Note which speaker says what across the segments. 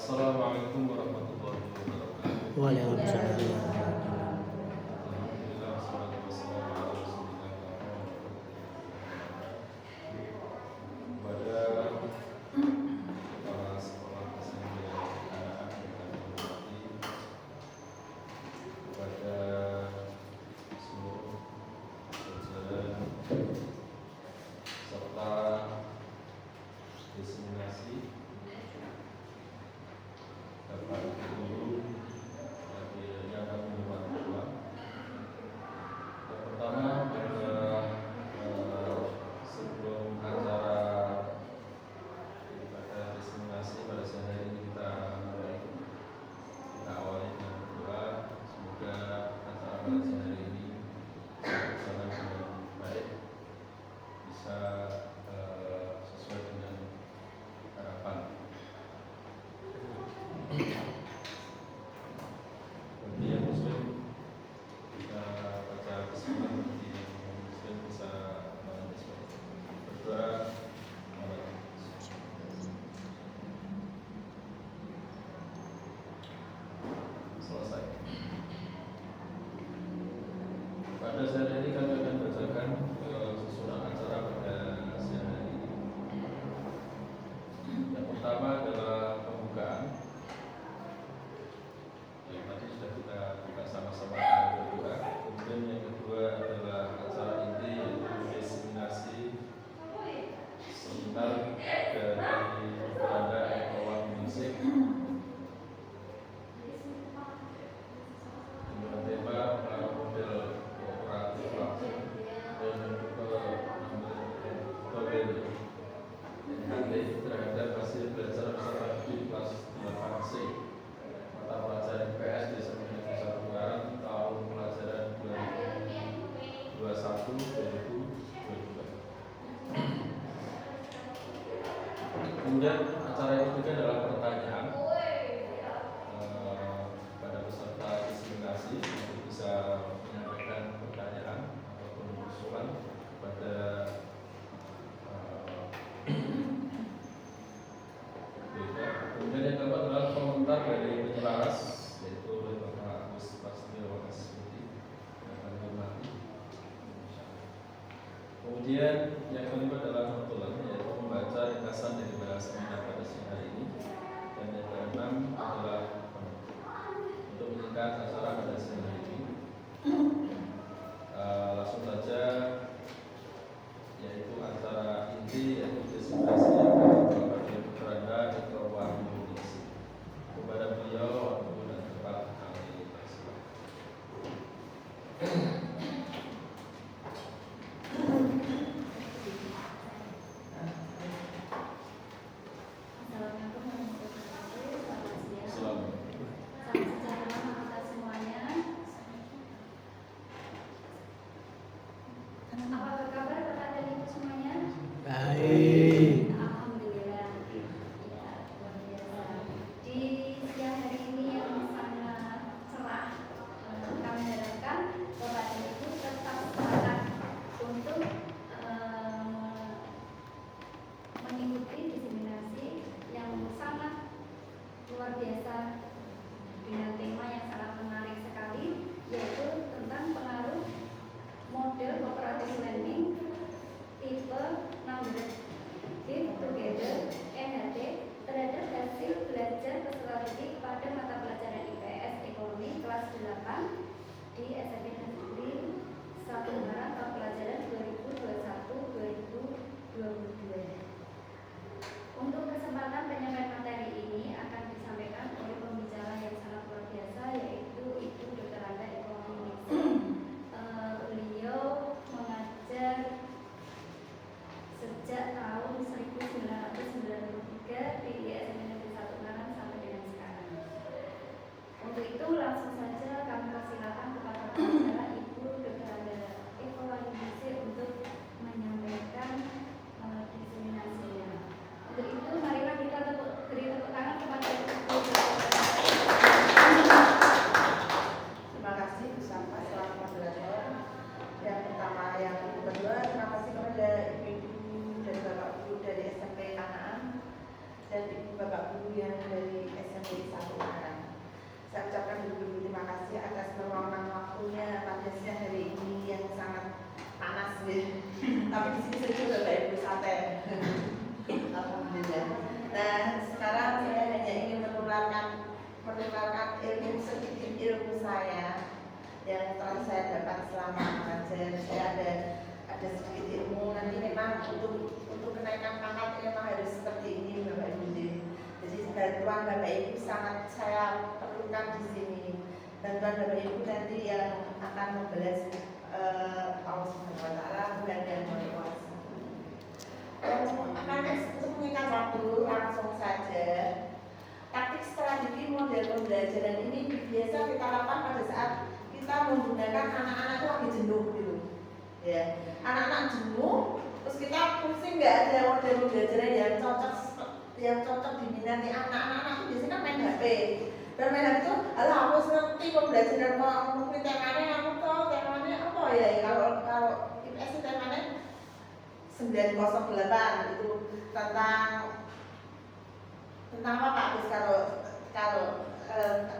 Speaker 1: Assalamualaikum warahmatullahi wabarakatuh.
Speaker 2: Waalaikumsalam.
Speaker 1: Alhamdulillah, wassalatu wassalamu ala rasulillah. Kepada kepala sekolah SMP anak-anak yang kami hormati, kepada seluruh jajaran serta diseminasi Bapak Ibu Guru yang kami hormati Tuhan. Yang pertama adalah sebelum acara ibadah diseminasi pada siang hari ini kita awali dengan doa. Semoga acara pada siang hari ini berjalan dengan baik, bisa sesuai dengan harapan. Bagi yang muslim kita baca bismillah, bagi yang muslim bisa berdoa. Selesai. Pada siang hari ini kami akan bacakan susunan acara pada siang hari ini. Yang pertama adalah pembukaan. Yang tadi sudah kita buka sama-sama dengan berdoa. Kemudian yang kedua adalah acara inti, yaitu diseminasi seminar dari Beranda Ekowan Musik dengan tema pengaruh model kooperatif langsung dan value nanti terhadap hasil belajar peserta di kelas 8C mata pelajaran IPS di Seminari Pusat Ungaran tahun pelajaran 2021-2022. Kemudian acara yang ketiga adalah pertanyaan pada peserta diseminasi untuk bisa menyampaikan pertanyaan ataupun usulan kepada kemudian yang keempat adalah komentar dari penyelaras, yaitu oleh Bapak Agus Pastio Wakasudi yang kami hormati. Kemudian yang kelima adalah notulen, yaitu membaca ringkasan dari bahasa seminar pada siang hari ini. Dan yang keenam adalah untuk menyingkat acara pada siang hari ini. Langsung saja, yaitu acara inti, yaitu diseminasi yang akan dibawakan oleh Beranda Ekowan Musik. Kepada beliau waktu dan tempat kami persilakan.
Speaker 2: Baik.
Speaker 3: Alhamdulillah. Luar biasa. Di siang hari ini yang sangat cerah, kami harapkan Bapak dan Ibu tetap semangat untuk mengikuti diseminasi yang sangat luar biasa dengan tema yang sangat menarik sekali, yaitu tentang pengaruh model cooperative learning tipe 16 Together EHT terhadap hasil belajar peserta didik pada mata pelajaran IPS Ekonomi kelas 8 di SMP Negeri 1 Ungaran tahun pelajaran 2021-2022. Untuk kesempatan penyampaian materi ini akan disampaikan oleh pembicara yang sangat luar biasa, yaitu Ibu Dr. Anda Ekonomi. Beliau mengajar sejak tahun 1993 di SMP Negeri 1 Ungaran sampai dengan sekarang. Untuk itu langsung saja kami persilakan kepada pembicara Ibu Dr. Anda Ekonomi untuk menyampaikan diseminasinya. Untuk itu marilah kita beri tepuk tangan kepada Ibu Dr.
Speaker 4: Terima kasih bersama selamat belajar. Yang pertama, yang kedua, terima kasih kepada Ibu dan Bapak Guru dari SMP Kanaan dan Tapi di sini sejuk Bapak Ibu santai. Alhamdulillah. Nah, sekarang saya hanya ingin menularkan sedikit ilmu saya yang telah saya dapat selama mengajar. Saya ada sedikit ilmu. Nanti memang untuk kenaikan pangkat memang harus seperti ini Bapak Ibu. Jadi bantuan Bapak Ibu sangat saya perlukan di sini. Bantuan Bapak Ibu nanti yang akan membalas Allah Subhanahu wa taala bulan yang berkuasa. Akan mengingat waktu langsung saja. Taktik strategi model pembelajaran ini biasa kita lakukan pada saat kita menggunakan anak-anak itu lagi jenuh gitu. Ya, anak-anak jenuh, terus kita pusing nggak ada model pembelajaran yang cocok diminati anak-anak itu biasanya kan main HP. Dan main HP itu, alah aku ngerti pembelajaran mungkin temanya aku tahu temanya apa ya? Kalau IPS itu temanya 908 itu tentang apa Pak? Terus kalau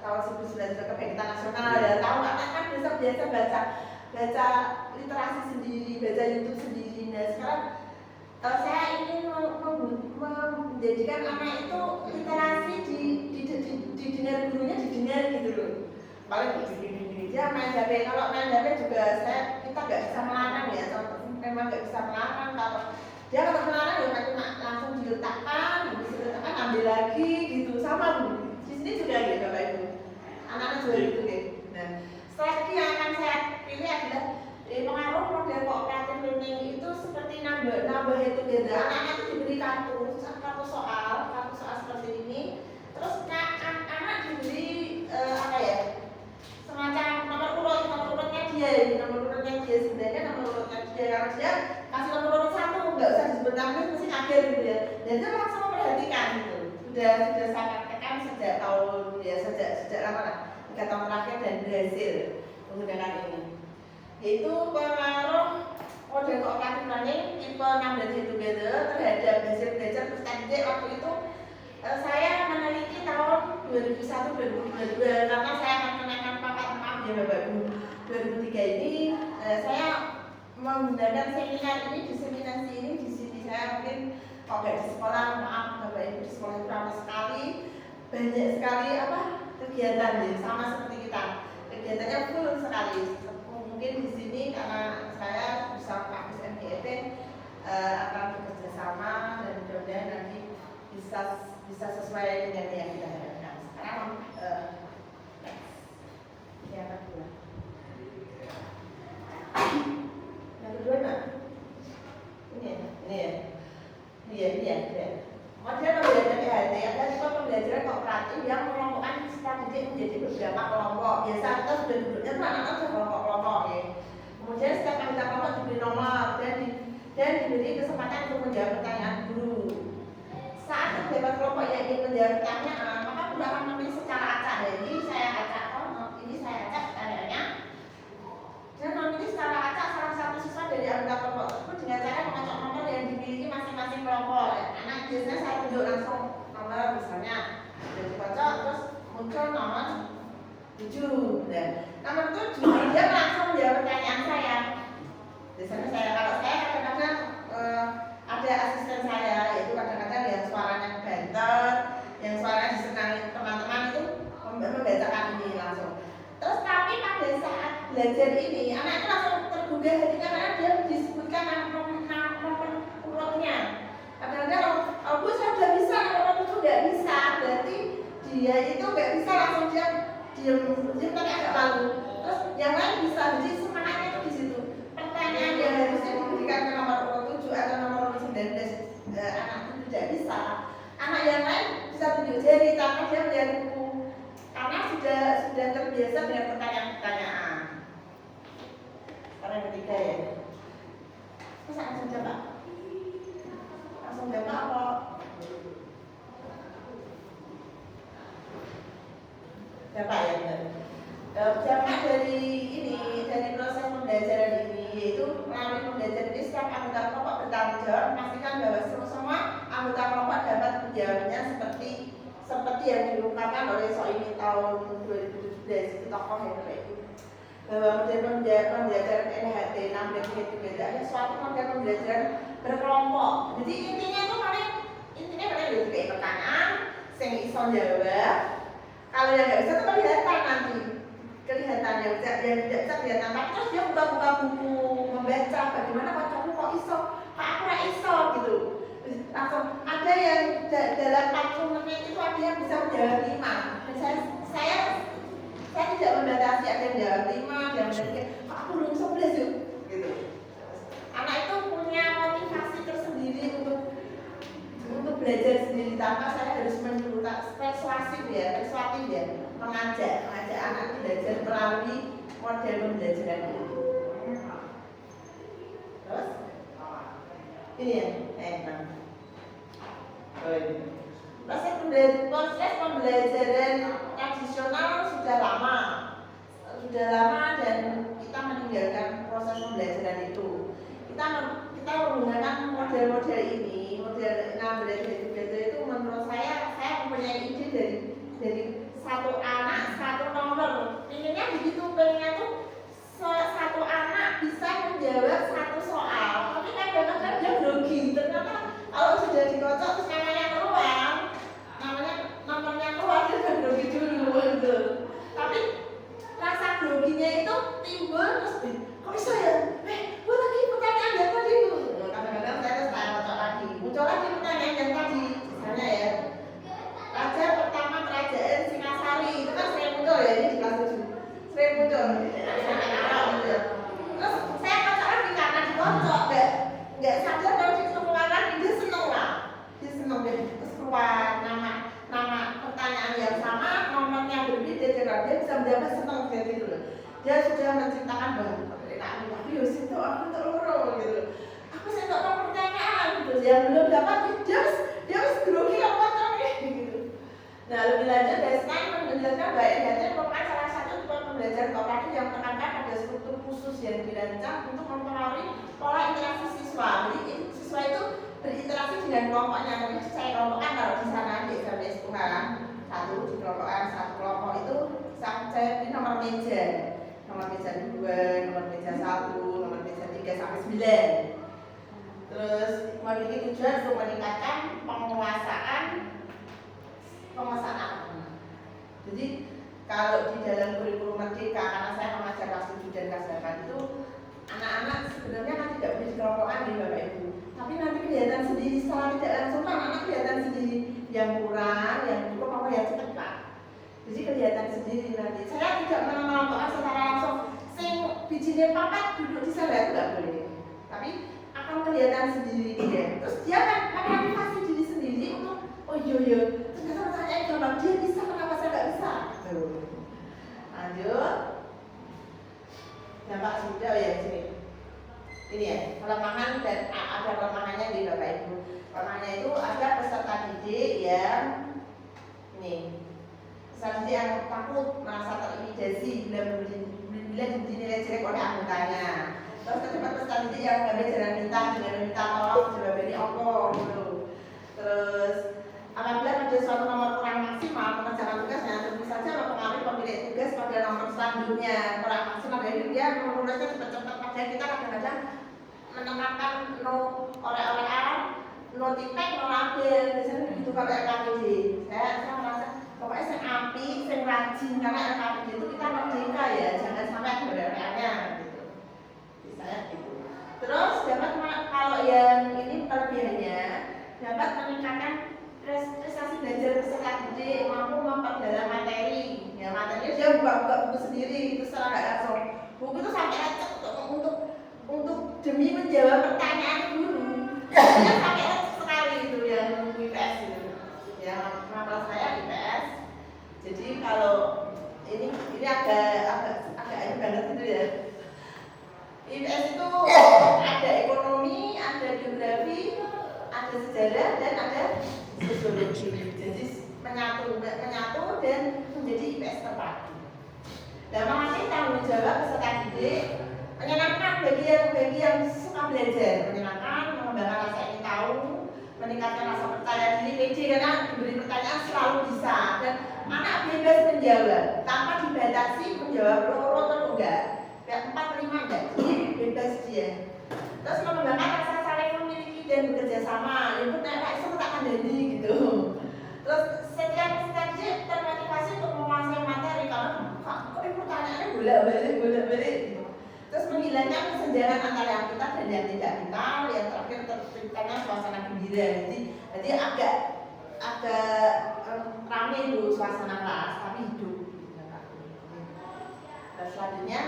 Speaker 4: tahun 1900 kebangkitan nasional ya tahu kan biasa baca literasi sendiri, baca YouTube sendiri. Nah sekarang saya ingin menjadikan anak itu literasi didengar gurunya didengar gitu loh. Paling dia main HP. Kalau main HP juga kita nggak bisa melarang ya. Memang nggak bisa melarang. Kalau melarang ya cuma langsung diletakkan, ambil lagi gitu sama Bu. Di sini juga ya Bapak Ibu. Anak-anak juga gitu deh. Nah, strategi yang akan saya pilih adalah pengaruh model cooperative learning itu seperti nambah itu gitu. Anak-anak itu diberi kartu soal seperti ini. Terus anak diberi semacam nomor urutnya dia sebenarnya nomor urutnya dia kalau dia kasih nomor urut 1 nggak usah disebut namanya mesti kaget gitu ya. Dan dia langsung memperhatikan gitu. Sudah saya praktekkan sejak tahun ya sejak lama lah 3 tahun terakhir dan berhasil menggunakan ini. Yaitu pengaruh model cooperative learning tipe 16 together terhadap hasil belajar peserta waktu itu saya meneliti tahun 2001-2022 karena saya akan menaikkan pangkat ya Bapak Ibu 2003 ini saya menggunakan seminar ini diseminasi ini di sini saya mungkin kalau nggak di sekolah maaf Bapak Ibu di sekolah itu ramai sekali banyak sekali kegiatan ya sama seperti kita kegiatannya full sekali mungkin di sini karena saya bersama Pak SMGEP akan bekerja sama dan mudah-mudahan nanti bisa sesuai dengan yang kita harapkan. Sekarang yang kedua. Yang kedua nak? Ini ya. Model pembelajaran PHT ada tipe pembelajaran kooperatif yang mengelompokkan strategi menjadi beberapa kelompok. Biasa kita sudah duduknya tuh anak-anak sudah kelompok-kelompok ya. Kemudian setiap anggota kelompok diberi nomor dan diberi kesempatan untuk menjawab pertanyaan guru. Saat terdapat kelompok yang ingin menjawab pertanyaan, maka guru akan memilih secara acak. Jadi saya acak, ini saya acak pertanyaannya. Dan memilih secara acak salah satu siswa dari anggota kelompok tersebut dengan cara mengacak nomor yang dimiliki masing-masing kelompok. Anak biasanya saya tunjuk langsung nomor misalnya jadi kocok terus muncul nomor 7. Dan nomor 7 dia langsung menjawab pertanyaan saya. Biasanya kalau saya kadang-kadang ada asisten saya yaitu kadang-kadang yang suaranya banter, yang suaranya disenangi teman-teman itu membacakan ini langsung. Terus tapi pada saat belajar ini anak itu langsung tergugah hatinya karena dia disebutkan nomor urutnya. Kadang-kadang aku saya sudah bisa nomor itu nggak bisa, berarti dia itu nggak bisa langsung dia diam tapi agak malu. Terus yang lain bisa, jadi semangatnya itu di situ. Pertanyaan yang harusnya diberikan ke nomor urut 7 atau nomor urut 19 anak itu tidak bisa. Anak yang lain bisa tunjuk jari karena dia melihat buku. Karena sudah terbiasa dengan pertanyaan-pertanyaan. Sekarang yang ketiga ya. Terus langsung jawab. Langsung jawab apa? Jawab ya benar. Jawab dari proses pembelajaran ini yaitu melalui pembelajaran ini setiap anggota kelompok bertanggung jawab memastikan bahwa semua anggota kelompok dapat menjawabnya seperti yang diungkapkan oleh Soimi tahun 2017 itu tokoh ya Bapak Ibu. bahwa model pembelajaran NHT 6 itu bedanya suatu model pembelajaran berkelompok. Jadi intinya paling kayak pertanyaan, sing iso jawab. Kalau yang nggak bisa tuh kelihatan nanti, kelihatan yang tidak bisa kelihatan. Tapi terus dia buka buku membaca bagaimana kocokmu kok iso, kok aku nggak iso gitu. Langsung ada yang dalam 40 menit itu ada yang bisa menjawab 5. Dan saya tidak membatasi, ada yang jawab 5, ada yang menjawab 3, kok aku belum 11 yuk gitu. Anak itu punya motivasi tersendiri untuk belajar sendiri tanpa saya harus menyuruh, persuasif ya, mengajak anak belajar melalui model pembelajaran itu. Terus ini ya, proses pembelajaran tradisional sudah lama dan kita meninggalkan proses pembelajaran itu. Kita menggunakan model-model ini, model 6 itu menurut saya mempunyai ide dari satu anak satu nomor. Inginnya begitu, pengennya tuh satu anak bisa menjawab satu soal. Tapi kadang-kadang dia grogi. Ternyata kalau sudah dikocok terus nomornya keluar dia kan grogi dulu gitu. Tapi rasa groginya itu timbul terus kok bisa ya? Gue lagi pertanyaan yang tadi itu. Kadang-kadang saya terus kocok lagi. Muncul lagi pertanyaan yang tadi. Misalnya ya, raja pertama kerajaan Singasari itu kan sering muncul ya, ini di kelas 7 sering muncul. Terus saya kocok lagi karena dikocok, nggak sadar kalau dikeluar lagi dia seneng deh. Terus keluar nama pertanyaan yang sama, nomornya berbeda, dia bisa menjawab seneng kayak gitu loh. Dia sudah menciptakan tapi itu aku terlalu gitu. Aku saya nggak tahu pertanyaan gitu. Yang belum dapat dia harus grogi apa gitu. Nah lebih lanjut Destan menjelaskan bahwa NHT merupakan salah satu tipe pembelajaran kooperatif yang menekankan pada struktur khusus yang dirancang untuk mempengaruhi pola interaksi siswa. Jadi siswa itu berinteraksi dengan kelompoknya. Jadi saya kelompokkan kalau di sana di SBS Tuhan di satu kelompok itu saya di nomor meja 2, nomor meja 1, nomor meja 3 sampai 9. Terus memiliki tujuan untuk meningkatkan penguasaan. Jadi kalau di dalam kurikulum merdeka, karena saya mengajar kelas 7 dan kelas 8 itu anak-anak sebenarnya kan tidak boleh dikelompokkan di Bapak Ibu. Tapi nanti kelihatan sendiri setelah tidak langsung anak kelihatan sendiri yang kurang, yang cukup apa yang cepat Pak. Jadi kelihatan sendiri nanti. Saya tidak mengelompokkan secara langsung. Sing bijinya papat duduk di sana itu nggak boleh. Tapi akan kelihatan sendiri dia. Terus dia kan memotivasi diri sendiri untuk oh iya ternyata pertanyaan gampang dia bisa, kenapa saya nggak bisa? Tuh. Lanjut. Dampak sudah ya sini. Ini ya kelemahan dan ada kelemahannya di Bapak Ibu. Kelemahannya itu ada peserta didik yang ini. Peserta didik yang takut merasa terintimidasi bila dinilai jelek oleh anggotanya. Terus terdapat peserta didik yang mengambil jalan pintas dengan meminta tolong jawabin ongkos gitu. Terus apabila ada suatu nomor kurang maksimal mengerjakan tugasnya, tentu saja mempengaruhi pemilik tugas pada nomor selanjutnya. Kurang maksimal jadi dia menulisnya cepat-cepat. Padahal kita kadang-kadang menerapkan no oleh-olehan, no tipek, no label. Biasanya begitu kalau LKPD. Saya merasa pokoknya saya api, saya rajin karena LKPD itu kita merdeka ya, jangan sampai ada oleh-olehnya gitu. Misalnya gitu. Terus dapat kalau yang ini kelebihannya dapat meningkatkan prestasi belajar peserta didik, mampu memperdalam materi. Ya materinya dia buka buku sendiri itu secara nggak langsung. Buku itu sampai lecek untuk demi menjawab pertanyaan guru. Dia sampai lecek sekali itu yang IPS itu. Yang nama saya IPS. Jadi kalau ini agak banget gitu ya. IPS itu ada ekonomi, ada geografi, ada sejarah dan ada sosiologi. Jadi menyatu dan menjadi IPS terpadu. Dan mengasih tanggung jawab peserta didik menyenangkan bagi yang suka belajar, menyenangkan, mengembangkan rasa ingin tahu, meningkatkan rasa percaya diri, pede karena diberi pertanyaan selalu bisa dan anak bebas menjawab tanpa dibatasi menjawab loro enggak, pihak 4, 5 enggak, jadi bebas dia. Terus mengembangkan rasa saling memiliki dan bekerja sama, itu nek itu tak kandani gitu. Terus setiap peserta termotivasi untuk menguasai materi karena kok ini pertanyaannya bolak-balik gitu. Terus menghilangkan kesenjangan antara yang kita dan yang tidak kita, yang terakhir terciptanya suasana gembira. Jadi agak ramai dulu suasana kelas, tapi hidup. Dan selanjutnya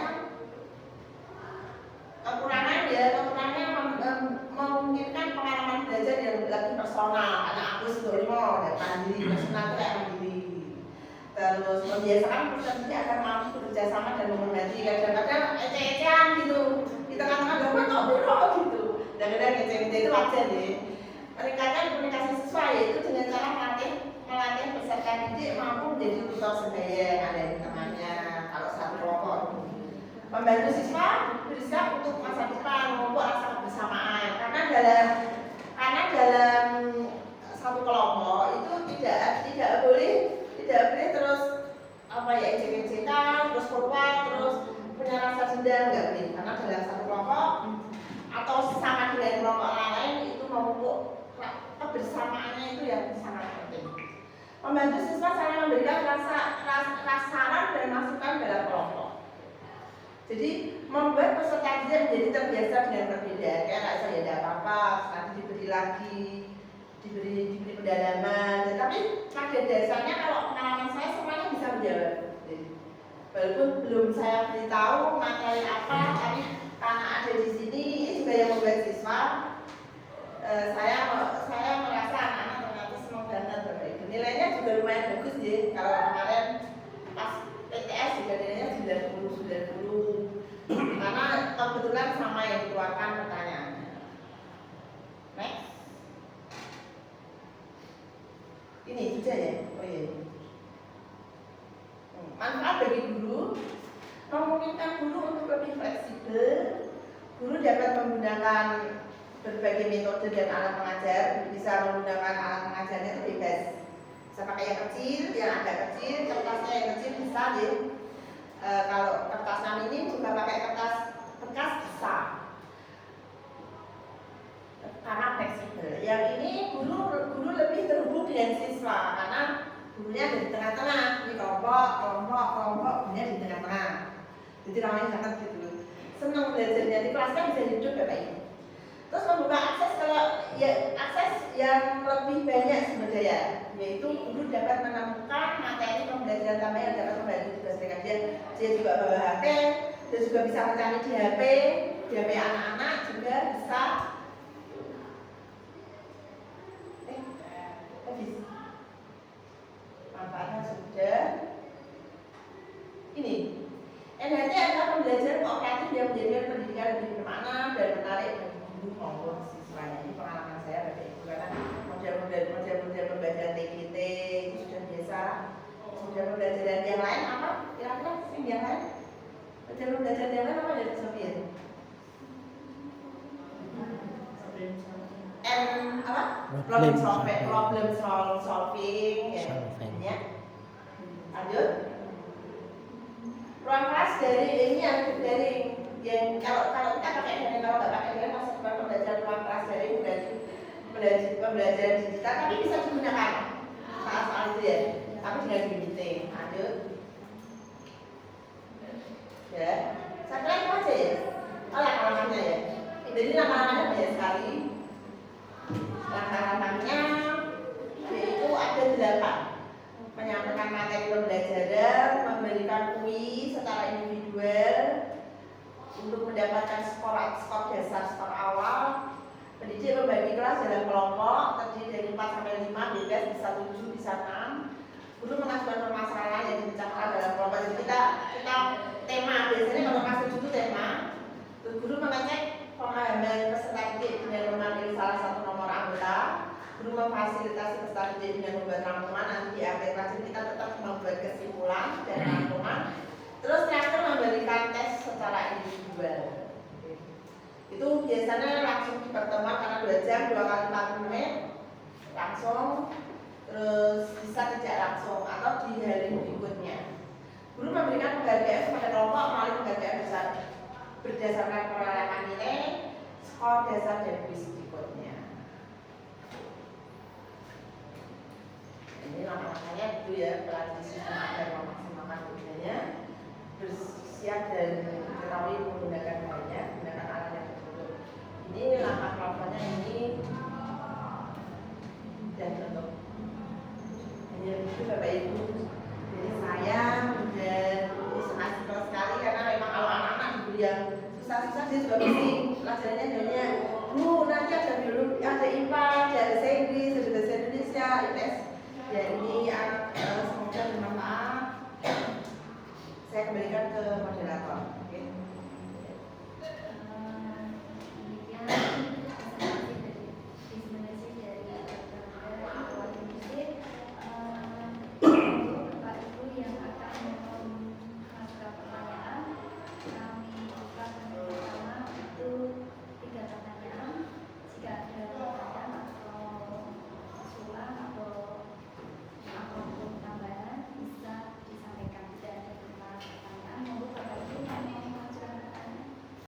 Speaker 4: kekurangannya memungkinkan pengalaman belajar yang lebih personal, karena aku sebelumnya dan mandiri, personal itu kayak mandiri. Terus membiasakan peserta agar mampu bekerja sama dan menghormati. Kadang-kadang ece-ecean gitu di tengah-tengah doang kok gitu. Dan kadang ece-ece itu wajar deh. Meningkatkan komunikasi siswa yaitu dengan cara melatih peserta didik mampu menjadi tutor sebaya yang ada di temannya kalau satu kelompok. Membantu siswa bersiap untuk masa depan, memupuk rasa kebersamaan. Karena dalam satu kelompok itu tidak boleh terus ejek-ejekan, terus korban, terus punya rasa dendam, nggak boleh. Karena dalam satu kelompok atau sama dengan kelompok lain itu memupuk kebersamaannya itu yang sangat penting. Membantu siswa saling memberikan saran dan masukan dalam kelompok. Jadi membuat peserta didik menjadi terbiasa dengan perbedaan. Kayak saya ada apa-apa, nanti diberi pendalaman. Tapi pada dasarnya kalau pengalaman saya semuanya bisa menjawab. Walaupun belum saya beritahu materi apa, tapi karena ada di sini juga yang membuat siswa, saya merasa anak-anak ternyata senang banget. Nilainya juga lumayan bagus ya. Kalau kemarin pas PTS juga nilainya 90. Karena kebetulan sama yang dikeluarkan pertanyaannya. Next. Ini saja ya. Oh iya. Manfaat bagi guru, memungkinkan guru untuk lebih fleksibel. Guru dapat menggunakan berbagai metode dan alat mengajar, bisa menggunakan alat mengajarnya itu bebas. Bisa pakai yang kecil, yang agak kecil, kertasnya yang kecil bisa deh. Kalau kertas lamin juga pakai kertas bekas bisa, karena fleksibel. Yang ini guru lebih terhubung dengan siswa karena gurunya ada di tengah-tengah. Ini kelompok, gurunya di tengah-tengah. Jadi ramai banget gitu. Senang belajarnya di kelasnya bisa hidup Bapak Ibu. Terus membuka akses akses yang lebih banyak sumber daya, yaitu guru dapat menemukan materi pembelajaran tambahan yang dapat membantu tugas mereka. Dia juga bawa HP, dia juga bisa mencari di HP anak-anak juga bisa. Manfaatnya sudah. Ini NHT adalah pembelajaran kooperatif yang menjadikan pendidikan lebih bermakna dan menarik bagi guru maupun siswa. Ini pengalaman saya Bapak Ibu, karena model pembelajaran TGT itu sudah biasa. Model pembelajaran yang lain apa? Kira-kira yang lain? Model pembelajaran yang lain apa dari Sofian? Problem solving ya. Lanjut. Ruang kelas dari ini yang kalau kita pakai daring, kalau nggak pakai daring masih pembelajaran ruang kelas dari pembelajaran digital, tapi bisa digunakan soal itu ya, tapi dengan meeting. Lanjut. Ya, saya kira itu aja ya. Langkah-langkahnya ya. Jadi langkah-langkahnya banyak sekali. Langkah-langkahnya yaitu ada 8. Menyampaikan materi pembelajaran, memberikan kuis secara individual untuk mendapatkan skor dasar, skor awal. Pendidik membagi kelas dalam kelompok terdiri dari 4 sampai 5, bebas bisa 7, bisa 6. Guru mengajukan permasalahan yang dibicarakan dalam kelompok. Jadi kita tema, biasanya kalau kelas 7 itu tema. Terus guru mengecek pemahaman peserta didik dengan memanggil salah satu nomor anggota. Guru memfasilitasi peserta didik dengan membuat rangkuman. Nanti di akhir kelas kita tetap membuat kesimpulan dan rangkuman. Terus terakhir memberikan tes secara individual. Itu biasanya langsung di pertemuan karena 2 jam, 2 kali 40 menit langsung. Terus bisa tidak langsung atau di hari berikutnya. Guru memberikan penghargaan kepada kelompok melalui penghargaan berdasarkan perolehan nilai, skor dasar dan kuis berikutnya. Ini langkah-langkahnya itu ya, pelatih sistem agar memaksimalkan gunanya, bersiap dan diketahui menggunakan bahannya, menggunakan alat yang tertutup. Ini langkah pelaksanaannya ini